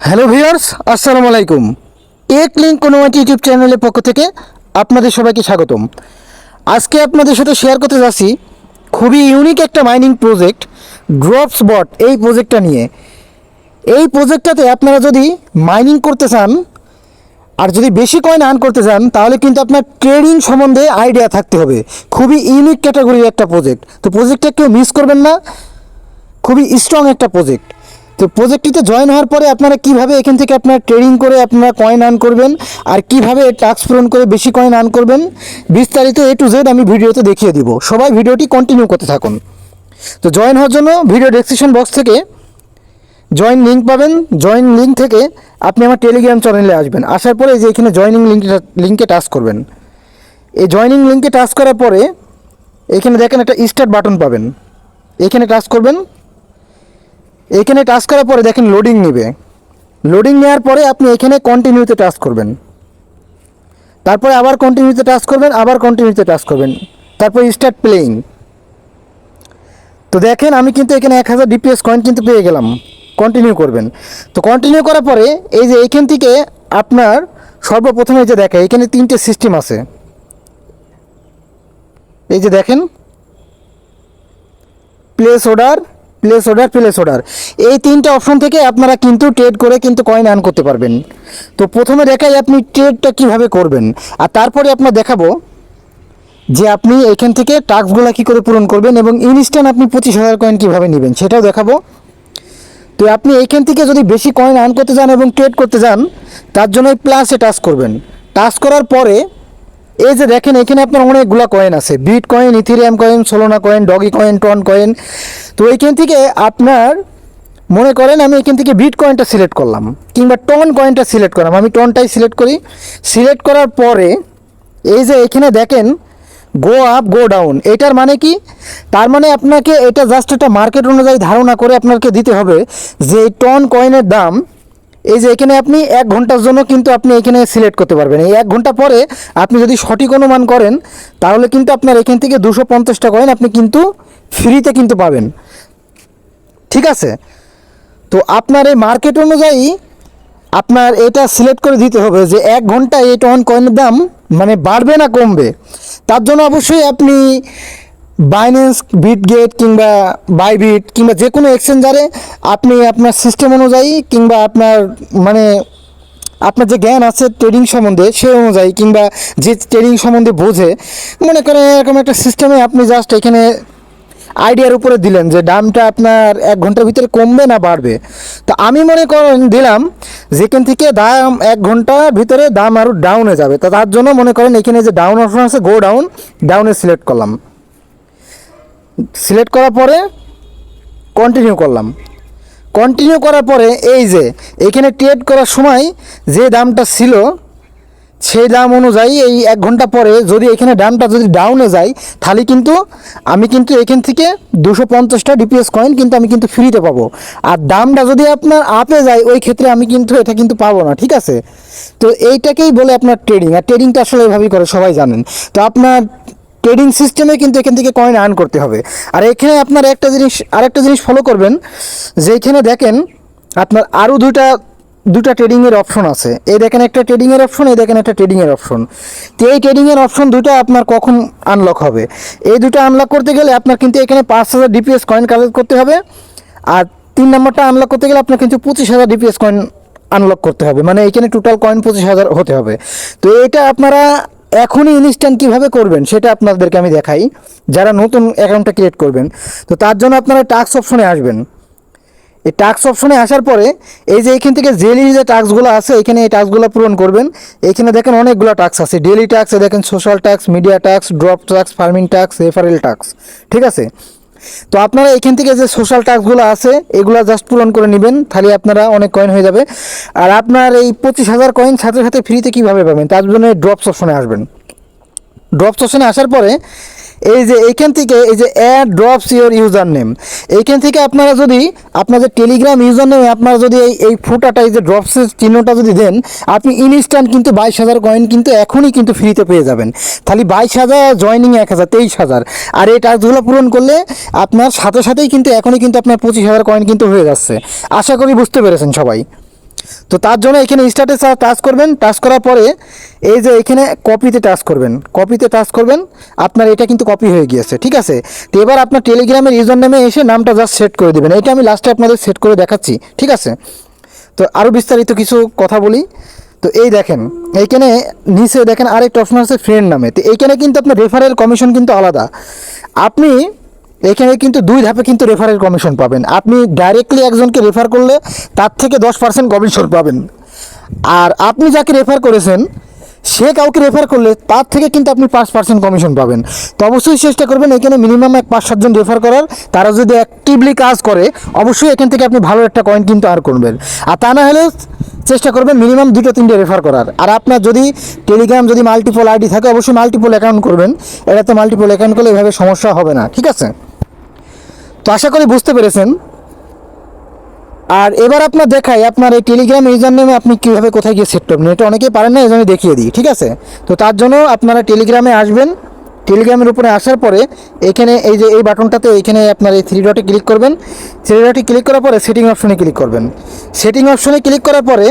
Hello viewers, আসসালামু আলাইকুম। Take link কোনোমাটি YouTube চ্যানেলের পক্ষ থেকে আপনাদের সবাইকে স্বাগতম। আজকে আপনাদের সাথে শেয়ার করতে যাচ্ছি খুবই ইউনিক একটা মাইনিং প্রজেক্ট ড্রপসবট। এই প্রজেক্টটা নিয়ে, এই প্রজেক্টটাতে আপনারা যদি মাইনিং করতে চান আর যদি বেশি কয়েন আর্ন করতে চান তাহলে কিন্তু আপনার ট্রেডিং সম্বন্ধে আইডিয়া থাকতে হবে। খুবই ইউনিক ক্যাটাগরির একটা প্রজেক্ট, তো প্রজেক্টটা কেউ মিস করবেন না। খুবই স্ট্রং একটা প্রজেক্ট। তো প্রজেক্টটিতে জয়েন হওয়ার পরে আপনারা কীভাবে এখান থেকে আপনারা ট্রেডিং করে আপনারা কয়েন আর্ন করবেন আর কীভাবে টাস্ক পূরণ করে বেশি কয়েন আর্ন করবেন, বিস্তারিত A to Z আমি ভিডিওতে দেখিয়ে দিব। সবাই ভিডিওটি কন্টিনিউ করতে থাকুন। তো জয়েন হওয়ার জন্য ভিডিও ডেসক্রিপশন বক্স থেকে জয়েন লিঙ্ক পাবেন। জয়েন লিঙ্ক থেকে আপনি আমার টেলিগ্রাম চ্যানেলে আসবেন। আসার পরে যে এখানে জয়েনিং লিঙ্কে টাচ করবেন। এই জয়েনিং লিঙ্কে টাচ করার পরে এখানে দেখেন একটা স্টার্ট বাটন পাবেন, এখানে টাচ করবেন। এখানে টাচ করার পরে দেখেন লোডিং নেবে। লোডিং নেওয়ার পরে আপনি এখানে কন্টিনিউতে টাচ করবেন, তারপরে আবার কন্টিনিউতে টাচ করবেন, আবার কন্টিনিউতে টাচ করবেন, তারপর স্টার্ট প্লেইং। তো দেখেন আমি কিন্তু এখানে 1000 DPS কয়েন কিন্তু পেয়ে গেলাম। কন্টিনিউ করবেন। তো কন্টিনিউ করার পরে এই যে এইখান থেকে আপনার সর্বপ্রথমে যে দেখে এখানে 3টে সিস্টেম আছে। এই যে দেখেন place order, place order, place order, এই 3টে অপশন থেকে আপনারা কিন্তু ট্রেড করে কিন্তু কয়েন আর্ন করতে পারবেন। তো প্রথমে দেখাই আপনি ট্রেডটা কিভাবে করবেন, আর তারপরে আপনার দেখাবো যে আপনি এখান থেকে টাস্কগুলো কী করে পূরণ করবেন এবং ইনস্ট্যান্ট আপনি 25,000 কয়েন কীভাবে নেবেন সেটাও দেখাবো। তো আপনি এইখান থেকে যদি বেশি কয়েন আর্ন করতে যান এবং ট্রেড করতে যান তার জন্য এই প্লাসে টাচ করবেন। টাচ করার পরে এই যে দেখেন এখানে আপনার অনেকগুলো কয়েন আছে, Bitcoin, Ethereum coin, Solana coin, Dogecoin, TON coin. তো এইখান থেকে আপনার মনে করেন আমি এখান থেকে বিট কয়েনটা সিলেক্ট করলাম কিংবা টন কয়েনটা সিলেক্ট করলাম, আমি টনটাই সিলেক্ট করি। সিলেক্ট করার পরে এই যে এখানে দেখেন গো আপ গো ডাউন, এটার মানে কি? তার মানে আপনাকে এটা জাস্ট একটা মার্কেট অনুযায়ী ধারণা করে আপনাকে দিতে হবে যে এই টন কয়েনের দাম। এই যে এখানে আপনি 1 ঘন্টার জন্য কিন্তু আপনি এখানে সিলেক্ট করতে পারবেন। এই 1 ঘন্টা পরে আপনি যদি সঠিক অনুমান করেন তাহলে কিন্তু আপনার এখান থেকে 250টা কয়েন আপনি কিন্তু ফ্রিতে কিন্তু পাবেন। ঠিক আছে? তো আপনার এই মার্কেট অনুযায়ী আপনার এটা সিলেক্ট করে দিতে হবে যে 1 ঘন্টায় এই টন কয়েনের দাম মানে বাড়বে না কমবে। তার জন্য অবশ্যই আপনি বাইন্যান্স, বিটগেট কিংবা বাইবিট কিংবা যে কোনো এক্সচেঞ্জারে আপনি আপনার সিস্টেম অনুযায়ী কিংবা আপনার মানে আপনার যে জ্ঞান আছে ট্রেডিং সম্বন্ধে সেই অনুযায়ী কিংবা যে ট্রেডিং সম্বন্ধে বোঝে, মনে করেন এরকম একটা সিস্টেমে আপনি জাস্ট এখানে আইডিয়ার উপরে দিলেন যে দামটা আপনার 1 ঘন্টার ভিতরে কমবে না বাড়বে। তো আমি মনে করেন দিলাম যেখান থেকে দাম 1 ঘন্টার ভিতরে দাম আরও ডাউনে যাবে। তো তার জন্য মনে করেন এখানে যে ডাউন অপশন আছে গো ডাউন, ডাউনে সিলেক্ট করলাম। সিলেক্ট করার পরে কন্টিনিউ করলাম। কন্টিনিউ করার পরে এই যে এখানে ট্রেড করার সময় যে দামটা ছিল সেই দাম অনুযায়ী এই 1 ঘন্টা পরে যদি এখানে দামটা যদি ডাউনে যায় তাহলে কিন্তু আমি কিন্তু এখান থেকে 250টা DPS কয়েন কিন্তু আমি কিন্তু ফ্রিতে পাবো। আর দামটা যদি আপনার আপে যায় ওই ক্ষেত্রে আমি কিন্তু এটা কিন্তু পাবো না। ঠিক আছে? তো এইটাকেই বলে আপনার ট্রেডিং। আর ট্রেডিংটা আসলে এভাবেই করে, সবাই জানেন। তো আপনার ট্রেডিং সিস্টেমে কিন্তু এখান থেকে কয়েন আর্ন করতে হবে। আর এখানে আপনার আরেকটা জিনিস ফলো করবেন যে এখানে দেখেন আপনার আরও দুটা ট্রেডিংয়ের অপশন আছে। এই দেখেন একটা ট্রেডিংয়ের অপশন, এই দেখেন একটা ট্রেডিংয়ের অপশন। তো এই ট্রেডিংয়ের অপশন দুটো আপনার কখন আনলক হবে? এই দুটো আনলক করতে গেলে আপনার কিন্তু এখানে 5000 DPS কয়েন কালেক্ট করতে হবে। আর 3 নম্বরটা আনলক করতে গেলে আপনার কিন্তু 25,000 DPS কয়েন আনলক করতে হবে। মানে এখানে টোটাল কয়েন 25,000 হতে হবে। তো এটা আপনারা এখনই ইনস্ট্যান্ট কীভাবে করবেন সেটা আপনাদেরকে আমি দেখাই, যারা নতুন অ্যাকাউন্টটা ক্রিয়েট করবেন। তো তার জন্য আপনারা টাস্ক অপশনে আসবেন। এই টাস্ক অপশনে আসার পরে এই যে এখান থেকে ডেলি যে টাস্কগুলো আছে এখানে এই টাস্কগুলো পূরণ করবেন। এখানে দেখেন অনেকগুলো টাস্ক আছে, ডেলি টাস্ক, দেখেন social task, media task, drop task, farming task, referral task. ঠিক আছে? তো আপনারা এখান থেকে যে সোশ্যাল টাস্কগুলো আছে এগুলো জাস্ট পূরণ করে নেবেন, তাহলে আপনারা অনেক কয়েন হয়ে যাবে। আর আপনার এই 25,000 কয়েন সাথে সাথে ফ্রিতে কীভাবে পাবেন তার জন্য ড্রপস অপশনে আসবেন। ড্রপস অপশনে আসার পরে এই যে এইখান থেকে এই যে add drops your username, এইখান থেকে আপনারা যদি আপনাদের টেলিগ্রাম ইউজার নেমে আপনারা যদি এই ফুটাটা এই যে ড্রপসের চিহ্নটা যদি দেন আপনি ইনস্ট্যান্ট কিন্তু 22,000 কয়েন কিন্তু এখনই কিন্তু ফ্রিতে পেয়ে যাবেন। তাহলে 22,000 জয়নিং 1,000, 23,000। আর এই টাস্কগুলো পূরণ করলে আপনার সাথে সাথেই কিন্তু এখনই কিন্তু আপনার 25,000 কয়েন কিন্তু হয়ে যাচ্ছে। আশা করি বুঝতে পেরেছেন সবাই। তো তার জন্য এখানে স্টার্টে টাচ করবেন, টাচ করার পরে এই যে এখানে কপিতে টাচ করবেন, কপিতে টাচ করবেন, আপনার এটা কিন্তু কপি হয়ে গিয়েছে, ঠিক আছে। তো এবার আপনার টেলিগ্রামের ইউজার নেমে এসে নামটা জাস্ট সেট করে দেবেন, এটা আমি লাস্টে আপনাদের সেট করে দেখাচ্ছি, ঠিক আছে। তো আরও বিস্তারিত কিছু কথা বলি। তো এই দেখেন এইখানে নিচে দেখেন আরেকটা অপশন আছে ফ্রেন্ড নামে। তো এইখানে কিন্তু আপনার রেফারেল কমিশন কিন্তু আলাদা। আপনি এখানে কিন্তু 2 ধাপে কিন্তু রেফারেল কমিশন পাবেন। আপনি ডাইরেক্টলি একজনকে রেফার করলে তার থেকে 10% কমিশন পাবেন, আর আপনি যাকে রেফার করেছেন সে কাউকে রেফার করলে তার থেকে কিন্তু আপনি 5% কমিশন পাবেন। তো অবশ্যই চেষ্টা করবেন এখানে মিনিমাম 5-7 জন রেফার করার, তারা যদি অ্যাক্টিভলি কাজ করে অবশ্যই এখান থেকে আপনি ভালো একটা কয়েন কিন্তু আর করবেন। আর তা না হলে চেষ্টা করবেন মিনিমাম 2-3টে রেফার করার। আর আপনার যদি টেলিগ্রাম যদি মাল্টিপল আইডি থাকে অবশ্যই মাল্টিপল অ্যাকাউন্ট করবেন, এটাতে মাল্টিপল অ্যাকাউন্ট করলে এভাবে সমস্যা হবে না, ঠিক আছে। তো আশা করি বুঝতে পেরেছেন। আর এবার আপনার দেখাই আপনার এই টেলিগ্রাম ইউজার নেমে আপনি কীভাবে কোথায় গিয়ে সেট করবেন, এটা অনেকেই পারেন না, এই জন্য দেখিয়ে দিই, ঠিক আছে। তো তার জন্য আপনারা টেলিগ্রামে আসবেন, টেলিগ্রামের উপরে আসার পরে এখানে এই যে এই বাটনটাতে এইখানে আপনার এই 3 ডটে ক্লিক করবেন। 3 ডটে ক্লিক করার পরে সেটিং অপশনে ক্লিক করবেন। সেটিং অপশনে ক্লিক করার পরে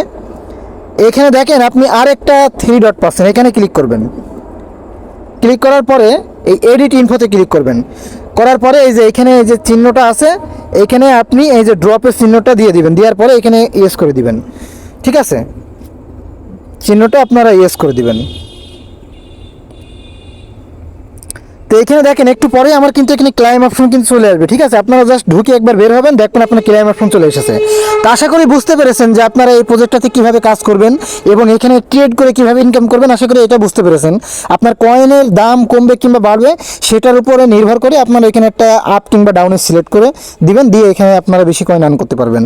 এখানে দেখেন আপনি আরেকটা 3 ডট পাচ্ছেন, এখানে ক্লিক করবেন। ক্লিক করার পরে এই এডিট ইনফোতে ক্লিক করবেন। করার পরে এই যে এখানে এই যে চিহ্নটা আছে এখানে আপনি এই যে ড্রপের চিহ্নটা দিয়ে দিবেন, দেওয়ার পরে এখানে ইয়েস করে দিবেন, ঠিক আছে। চিহ্নটা আপনারা ইয়েস করে দিবেন। তো এখানে দেখেন একটু পরে আমার কিন্তু এখানে ক্লাইম অপশন কিন্তু চলে আসবে, ঠিক আছে। আপনারা জাস্ট ঢুকে একবার বের হবেন, দেখবেন আপনার ক্লাইম অপশন চলে এসেছে। তো আশা করি বুঝতে পেরেছেন যে আপনারা এই প্রজেক্টটাতে কীভাবে কাজ করবেন এবং এখানে ট্রেড করে কীভাবে ইনকাম করবেন, আশা করি এটা বুঝতে পেরেছেন। আপনার কয়েনের দাম কমবে কিংবা বাড়বে সেটার উপরে নির্ভর করে আপনারা এখানে একটা আপ কিংবা ডাউনে সিলেক্ট করে দিবেন, দিয়ে এখানে আপনারা বেশি কয়েন আর্ন করতে পারবেন।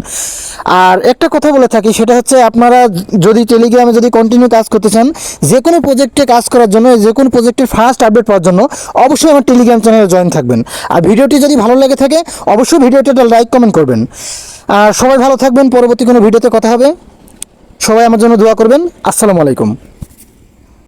আর একটা কথা বলে থাকি, সেটা হচ্ছে আপনারা যদি টেলিগ্রামে যদি কন্টিনিউ কাজ করতে চান, যে কোনো প্রজেক্টে কাজ করার জন্য, যে কোনো প্রজেক্টের ফার্স্ট আপডেট পাওয়ার জন্য অবশ্যই আমার টেলিগ্রাম চ্যানেলে জয়েন থাকবেন। আর ভিডিওটি যদি ভালো লেগে থাকে অবশ্যই ভিডিওটা লাইক কমেন্ট করবেন। আর সবাই ভালো থাকবেন, পরবর্তী কোনো ভিডিওতে কথা হবে। সবাই আমার জন্য দোয়া করবেন। আসসালামু আলাইকুম।